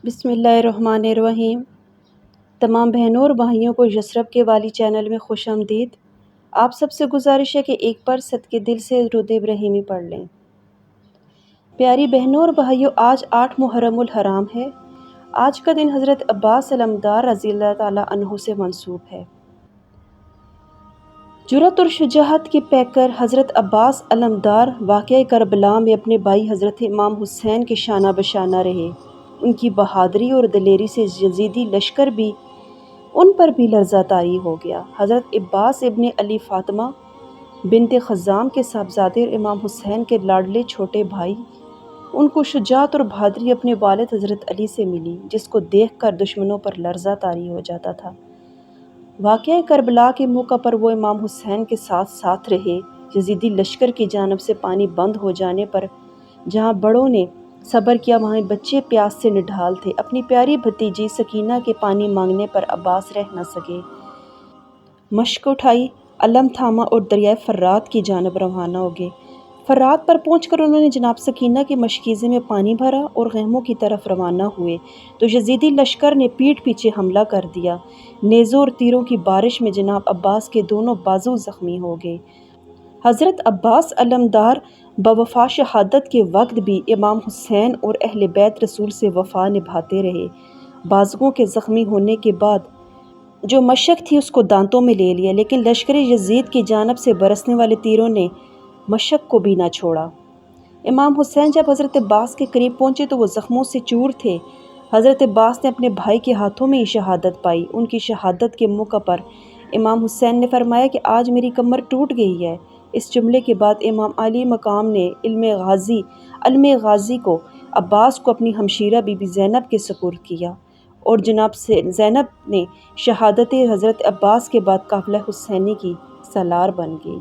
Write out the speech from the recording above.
بسم اللہ الرحمن الرحیم۔ تمام بہنوں اور بھائیوں کو یسرب کے والی چینل میں خوش آمدید۔ آپ سب سے گزارش ہے کہ ایک بار صدقے دل سے درود ابراہیمی پڑھ لیں۔ پیاری بہنوں اور بھائیوں، آج 8 محرم الحرام ہے۔ آج کا دن حضرت عباس علمدار رضی اللہ تعالیٰ عنہ سے منسوب ہے۔ جرأت اور شجاعت کے پیکر حضرت عباس علمدار واقعہ کربلا میں اپنے بھائی حضرت امام حسین کے شانہ بشانہ رہے۔ ان کی بہادری اور دلیری سے یزیدی لشکر بھی ان پر بھی لرزہ طاری ہو گیا۔ حضرت عباس ابن علی فاطمہ بنت خزام کے صاحبزادے اور امام حسین کے لاڈلے چھوٹے بھائی، ان کو شجاعت اور بہادری اپنے والد حضرت علی سے ملی، جس کو دیکھ کر دشمنوں پر لرزہ طاری ہو جاتا تھا۔ واقعہ کربلا کے موقع پر وہ امام حسین کے ساتھ ساتھ رہے۔ یزیدی لشکر کی جانب سے پانی بند ہو جانے پر جہاں بڑوں نے صبر کیا، وہاں بچے پیاس سے نڈھال تھے۔ اپنی پیاری بھتیجی سکینہ کے پانی مانگنے پر عباس رہ نہ سکے، مشق اٹھائی، علم تھاما اور دریائے فرات کی جانب روانہ ہو گئے۔ فرات پر پہنچ کر انہوں نے جناب سکینہ کے مشکیزے میں پانی بھرا اور خیموں کی طرف روانہ ہوئے تو یزیدی لشکر نے پیٹھ پیچھے حملہ کر دیا۔ نیزوں اور تیروں کی بارش میں جناب عباس کے دونوں بازو زخمی ہو گئے۔ حضرت عباس علمدار بوفا شہادت کے وقت بھی امام حسین اور اہل بیت رسول سے وفا نبھاتے رہے۔ بازوؤں کے زخمی ہونے کے بعد جو مشق تھی اس کو دانتوں میں لے لیا، لیکن لشکر یزید کی جانب سے برسنے والے تیروں نے مشق کو بھی نہ چھوڑا۔ امام حسین جب حضرت عباس کے قریب پہنچے تو وہ زخموں سے چور تھے۔ حضرت عباس نے اپنے بھائی کے ہاتھوں میں ہی شہادت پائی۔ ان کی شہادت کے موقع پر امام حسین نے فرمایا کہ آج میری کمر ٹوٹ گئی ہے۔ اس جملے کے بعد امام علی مقام نے علم غازی کو عباس کو اپنی ہمشیرہ بی بی زینب کے سپرد کیا اور جناب سے زینب نے شہادت حضرت عباس کے بعد قافلہ حسینی کی سالار بن گئی۔